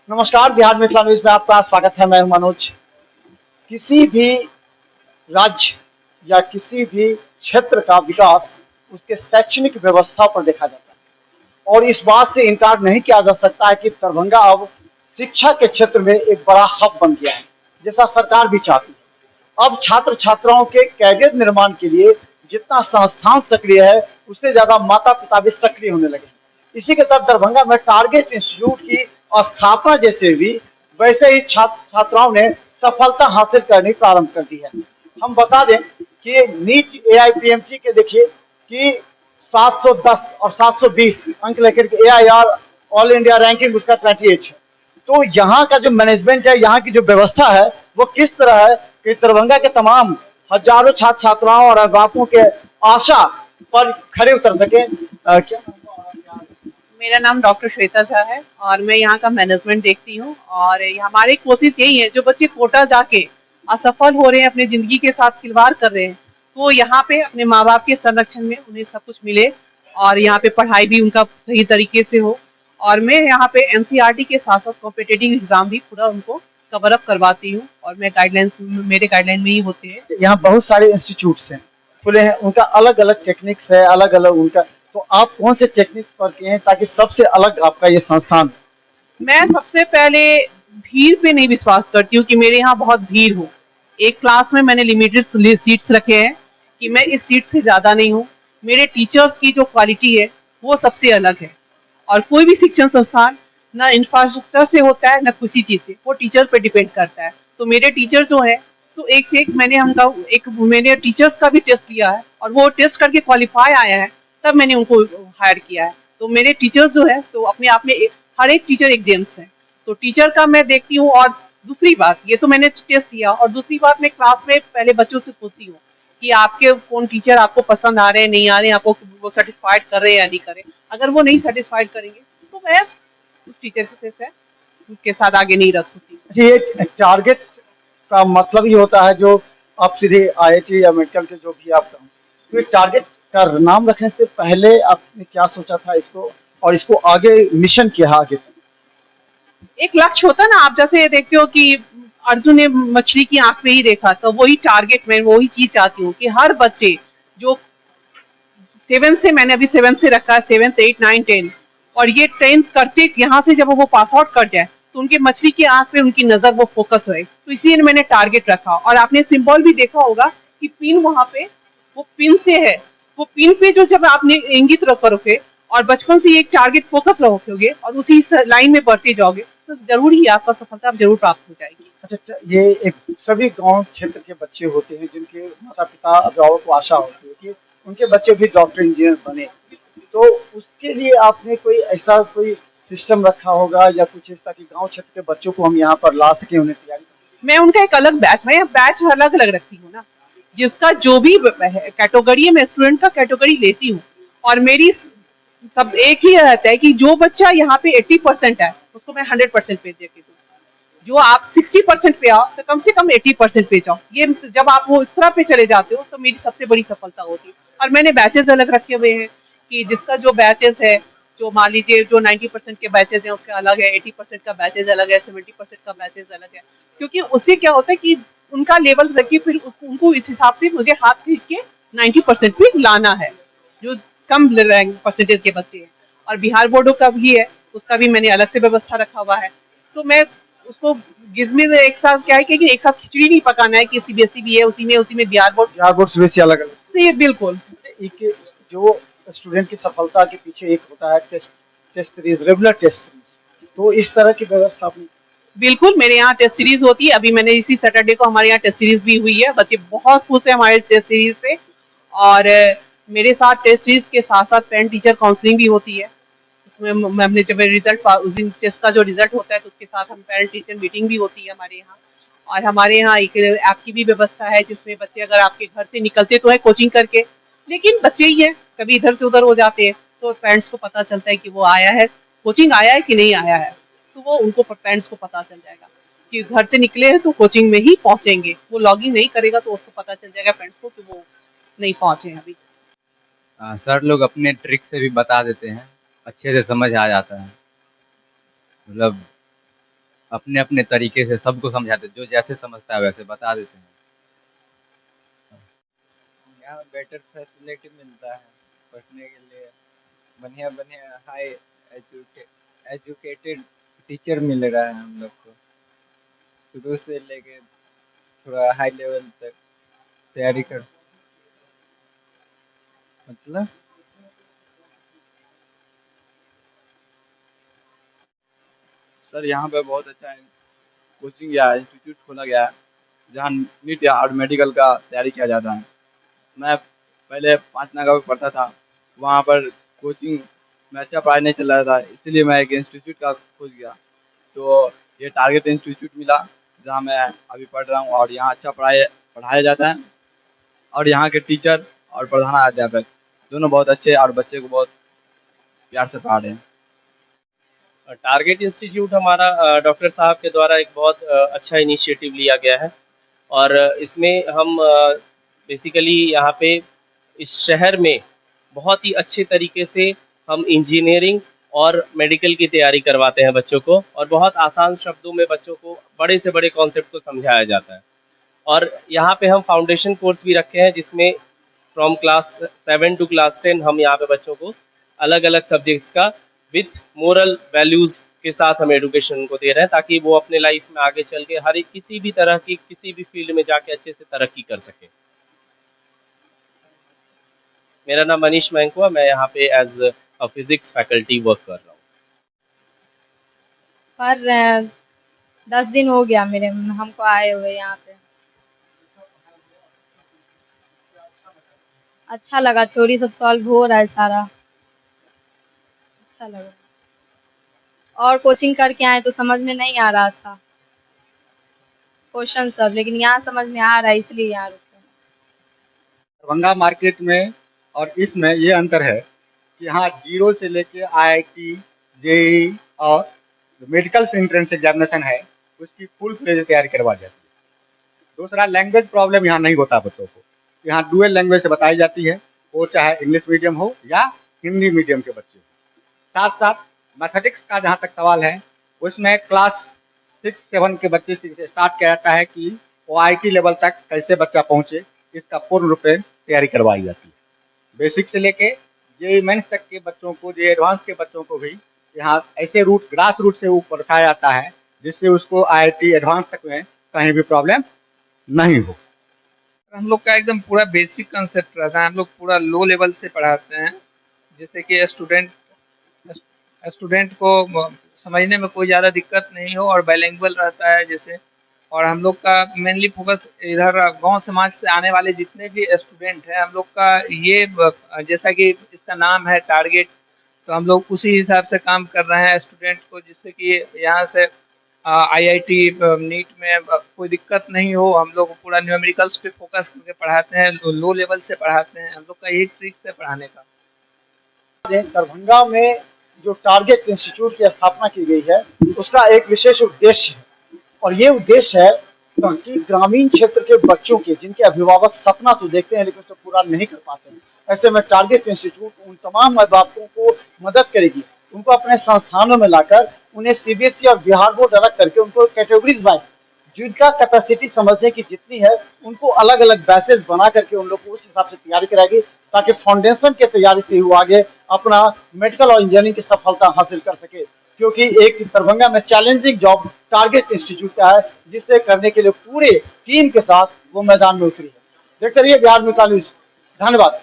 नमस्कार, बिहार मिथिला न्यूज में आपका स्वागत है। मैं हूं मनोज। किसी भी राज्य या किसी भी क्षेत्र का विकास उसके शैक्षणिक व्यवस्था पर देखा जाता है और इस बात से इनकार नहीं किया जा सकता है कि दरभंगा अब शिक्षा के क्षेत्र में एक बड़ा हब बन गया है, जैसा सरकार भी चाहती है। अब छात्र छात्राओं के कैरियर निर्माण के लिए जितना संस्थान सक्रिय है, उससे ज्यादा माता पिता भी सक्रिय होने लगे हैं। इसी के तहत दरभंगा में टारगेट इंस्टीट्यूट की स्थापना जैसे हुई, वैसे ही छात्र छात्राओं ने सफलता हासिल करनी प्रारंभ कर दी है। हम बता दें कि नीट एआईपीएमटी के देखिए कि 710 और 720 अंक लेकर के एआईआर ऑल इंडिया रैंकिंग उसका 28 है। तो यहाँ का जो मैनेजमेंट है, यहाँ की जो व्यवस्था है, वो किस तरह है कि दरभंगा के तमाम हजारों छात्र छात्राओं और अभिभावकों के आशा पर खड़े उतर सके। क्या मेरा नाम डॉक्टर श्वेता झा है और मैं यहाँ का मैनेजमेंट देखती हूँ। और हमारी कोशिश यही है, जो बच्चे कोटा जाके असफल हो रहे हैं, अपने ज़िंदगी के साथ खिलवाड़ कर रहे हैं, तो यहाँ पे अपने माँ बाप के संरक्षण में उन्हें सब कुछ मिले और यहाँ पे पढ़ाई भी उनका सही तरीके से हो। और मैं यहाँ पे एनसीईआरटी के साथ साथ कॉम्पिटिटिव एग्जाम भी पूरा उनको कवर अप करवाती हूँ और मेरे गाइडलाइन में ही होते हैं। यहाँ बहुत सारे इंस्टीट्यूट्स हैं, खुले हैं, उनका अलग अलग टेक्निक्स है, अलग अलग उनका। तो आप कौन से टेक्निक्स पर किए हैं ताकि सबसे अलग आपका ये संस्थान? मैं सबसे पहले भीड़ पे नहीं विश्वास करती हूँ कि मेरे यहाँ बहुत भीड़ हो। एक क्लास में मैंने लिमिटेड सीट्स रखे हैं कि मैं इस सीट से ज़्यादा नहीं हूँ। मेरे टीचर्स की जो क्वालिटी है वो सबसे अलग है। और कोई भी शिक्षण संस्थान ना इंफ्रास्ट्रक्चर से होता है ना किसी चीज़ से, वो टीचर पे डिपेंड करता है। तो मेरे टीचर जो है, सो एक से एक मैंने टीचर्स का भी टेस्ट लिया है और वो टेस्ट करके क्वालिफाई आया है, तब मैंने उनको हायर किया है। तो मेरे टीचर्स जो है, तो अपने आप में हर एक टीचर एक जेम्स है। तो टीचर का मैं देखती हूँ। और दूसरी बात, ये तो मैंने टेस्ट दिया, और दूसरी बात, मैं क्लास में पहले बच्चों से पूछती हूँ कि आपके कौन टीचर आपको पसंद आ रहे हैं, नहीं आ रहे हैं, आपको वो सेटिस्फाइड कर रहे हैं या नहीं कर रहे। अगर वो नहीं सेटिस्फाइड करेंगे तो मैं उस टीचर से उनके साथ आगे नहीं रखूंगी। ये टारगेट का मतलब ही होता है, जो आप सीधे आईआईटी या मेडिकल के जो भी आप करें, तो ये टारगेट का नाम रखने से पहले आपने क्या सोचा था इसको और इसको आगे मिशन किया आगे? एक लक्ष्य होता है ना, आप जैसे देखते हो कि अर्जुन ने मछली की आंख में ही देखा, तो वही टारगेट, मैं वही चीज चाहती हूँ कि हर बच्चे जो सेवन से, मैंने अभी सेवन से रखा है, 7th 8th 9th 10th, और ये 10th करते यहाँ से जब वो पास आउट कर जाए तो उनके मछली की आंख पे उनकी नजर वो फोकस होए। तो इसलिए मैंने टारगेट रखा। और आपने सिंबल भी देखा होगा कि पिन वहां पे, वो पिन से है, वो पिन पे जो जब आपने इंगित करोगे और बचपन से एक टारगेट फोकस रखोगे और उसी लाइन में बढ़ते जाओगे, तो जरूर ही आपका सफलता जरूर प्राप्त हो जाएगी। अच्छा, ये एक सभी गांव क्षेत्र के बच्चे होते हैं जिनके माता पिता अभिभावक को आशा होती है कि उनके बच्चे भी डॉक्टर इंजीनियर बने। तो उसके लिए आपने कोई ऐसा कोई सिस्टम रखा होगा या कुछ इस ताकि गांव क्षेत्र के बच्चों को हम यहाँ पर ला सके, उन्हें तैयारी? मैं उनका एक अलग बैच, मैं बैच अलग अलग रखती हूँ ना, जिसका जो भी कैटेगरी है, मैं स्टूडेंट का कैटेगरी लेती हूँ। और मेरी सब एक ही रहता है कि जो बच्चा यहाँ पे 80% है, उसको मैं 100% पे देती हूँ। जो आप 60% पे आओ, तो कम से कम 80% पे जाओ। ये जब आप वो इस तरह पे चले जाते हो, तो मेरी सबसे बड़ी सफलता होती है। और मैंने बैचेस अलग रखे हुए हैं कि जिसका जो बैचेस है, जो मान लीजिए जो 90% के बैचेस हैं उसके अलग है, 80% का बैचेस अलग है, 70% का बैचेस अलग है। क्योंकि उससे क्या होता है कि उनका लेवल रखिए, फिर उनको इस हिसाब से मुझे हाथ खींच के 90% पे लाना है, जो कम रैंक परसेंटेज के बच्चे हैं। और बिहार बोर्डों का भी है, उसका भी मैंने अलग से व्यवस्था रखा हुआ है। तो मैं उसको जिसमें एक साथ क्या है कि एक साथ खिचड़ी नहीं पकाना है कि सीबीएसई भी है, उसी में बिहार बोर्ड सीबीएसई अलग अलग से, बिल्कुल। एक जो स्टूडेंट की सफलता के पीछे एक होता है test series, regular test series. तो इस तरह की व्यवस्था आपने? बिल्कुल, मेरे यहाँ टेस्ट सीरीज होती है। अभी मैंने इसी सैटरडे को हमारे यहाँ टेस्ट सीरीज भी हुई है। बच्चे बहुत खुश है हमारे टेस्ट सीरीज से। और मेरे साथ टेस्ट सीरीज के साथ साथ पेरेंट टीचर काउंसलिंग भी होती है। उसमें हमने जब रिजल्ट, उस दिन टेस्ट का जो रिजल्ट होता है, तो उसके साथ हम पेरेंट टीचर मीटिंग भी होती है हमारे यहाँ। और हमारे यहाँ एक ऐप की भी व्यवस्था है, जिसमें बच्चे अगर आपके घर से निकलते तो है कोचिंग करके, लेकिन बच्चे ही है, कभी इधर से उधर हो जाते हैं, तो पेरेंट्स को पता चलता है कि वो आया है, कोचिंग आया है कि नहीं आया है। तो वो उनको पेरेंट्स को पता चल जाएगा कि घर से निकले हैं तो कोचिंग में ही पहुंचेंगे। वो लॉगिन नहीं करेगा तो उसको पता चल जाएगा पेरेंट्स को कि वो नहीं पहुंचे हैं अभी। सर लोग अपने ट्रिक से भी बता देते हैं, अच्छे से समझ आ जाता है। मतलब अपने अपने तरीके से सबको समझाते हैं, जो जैसे समझता है वैसे बता देते हैं। यहाँ बेटर फैसिलिटी मिलता है पढ़ने के लिए। बढ़िया बढ़िया हाई एजुकेटेड टीचर मिल रहा है हम लोग को, शुरू से लेके थोड़ा हाई लेवल तक तैयारी कर, मतलब सर यहाँ पे बहुत अच्छा है, कोचिंग या इंस्टीट्यूट खोला गया है जहाँ नीट या और मेडिकल का तैयारी किया जाता है। मैं पहले 5 नागा में पढ़ता था, वहाँ पर कोचिंग में अच्छा पढ़ाई नहीं चल रहा था, इसीलिए मैं एक इंस्टीट्यूट का खोज गया, तो ये टारगेट इंस्टीट्यूट मिला जहाँ मैं अभी पढ़ रहा हूँ। और यहाँ अच्छा पढ़ाया जाता है और यहाँ के टीचर और प्रधानाध्यापक दोनों बहुत अच्छे हैं और बच्चे को बहुत प्यार से पढ़ा रहे हैं। टारगेट इंस्टीट्यूट हमारा डॉक्टर साहब के द्वारा एक बहुत अच्छा इनिशिएटिव लिया गया है और इसमें हम बेसिकली यहाँ पे इस शहर में बहुत ही अच्छे तरीके से हम इंजीनियरिंग और मेडिकल की तैयारी करवाते हैं बच्चों को, और बहुत आसान शब्दों में बच्चों को बड़े से बड़े कॉन्सेप्ट को समझाया जाता है। और यहाँ पे हम फाउंडेशन कोर्स भी रखे हैं जिसमें फ्रॉम क्लास 7 टू क्लास 10 हम यहाँ पे बच्चों को अलग अलग सब्जेक्ट्स का विथ मोरल वैल्यूज़ के साथ हम एडुकेशन उनको दे रहे हैं, ताकि वो अपने लाइफ में आगे चल के हर एक किसी भी तरह की किसी भी फील्ड में जाके अच्छे से तरक्की कर सके। मेरा नाम मनीष मैंकुआ, मैं यहाँ पे as a physics faculty work कर रहा हूँ। पर 10 दिन हो गया मेरे हमको आए हुए यहाँ पे। अच्छा लगा, थ्योरी सब सॉल्व हो रहा है सारा, अच्छा लगा। और कोचिंग करके आए तो समझ में नहीं आ रहा था क्वेश्चन सब, लेकिन यहाँ समझ में आ रहा है, इसलिए यहाँ रुके। दरभंगा मार्केट में और इसमें ये अंतर है कि यहाँ 0 से लेके IIT, JEE और मेडिकल एंट्रेंस एग्जामिनेशन है उसकी फुल फ्लेज तैयारी करवा जाती है। दूसरा, लैंग्वेज प्रॉब्लम यहाँ नहीं होता बच्चों को, यहाँ डुअल लैंग्वेज से बताई जाती है, वो चाहे इंग्लिश मीडियम हो या हिंदी मीडियम के बच्चे हो। साथ साथ मैथमेटिक्स का जहाँ तक सवाल है उसमें क्लास 6-7 के बच्चे से स्टार्ट किया जाता है कि वो IT लेवल तक कैसे बच्चा पहुँचे, इसका पूर्ण रूप से तैयारी करवाई जाती है। बेसिक से लेके JEE मेंस तक के बच्चों को, JEE एडवांस के बच्चों को भी यहाँ ऐसे ग्रास रूट से ऊपर उठाया जाता है जिससे उसको IIT एडवांस तक में कहीं भी प्रॉब्लम नहीं हो। हम लोग का एकदम पूरा बेसिक कंसेप्ट रहता है, हम लोग पूरा लो लेवल से पढ़ाते हैं, जिससे कि स्टूडेंट को समझने में कोई ज़्यादा दिक्कत नहीं हो और बाइलिंगुअल रहता है जैसे। और हम लोग का मेनली फोकस इधर गांव समाज से आने वाले जितने भी स्टूडेंट हैं, हम लोग का ये जैसा कि इसका नाम है टारगेट, तो हम लोग उसी हिसाब से काम कर रहे हैं स्टूडेंट को, जिससे कि यहाँ से IIT नीट में कोई दिक्कत नहीं हो। हम लोग पूरा न्यूमेरिकल्स पे फोकस करके पढ़ाते हैं, लो लेवल से पढ़ाते हैं, हम लोग का यही ट्रिक्स है पढ़ाने का। दरभंगा में जो टारगेट इंस्टीट्यूट की स्थापना की गई है उसका एक विशेष उद्देश्य है, और ये उद्देश्य है कि ग्रामीण क्षेत्र के बच्चों के जिनके अभिभावक सपना तो देखते हैं लेकिन उसे पूरा नहीं कर पाते हैं, ऐसे में टारगेट इंस्टीट्यूट उन तमाम अभिभावकों को मदद करेगी, उनको अपने संस्थानों में लाकर उन्हें CBSE और बिहार बोर्ड अलग करके उनको कैटेगरीज वाइज जिनका कैपेसिटी समझने की जितनी है उनको अलग अलग बैचेज बना करके उन लोग को उस हिसाब से तैयारी कराएगी, ताकि फाउंडेशन के तैयारी से वो आगे अपना मेडिकल और इंजीनियरिंग की सफलता हासिल कर सके। क्योंकि एक दरभंगा में चैलेंजिंग जॉब टारगेट इंस्टीट्यूट का है, जिसे करने के लिए पूरे टीम के साथ वो मैदान में उतरी है। देखते रहिए बिहार न्यूज़। धन्यवाद।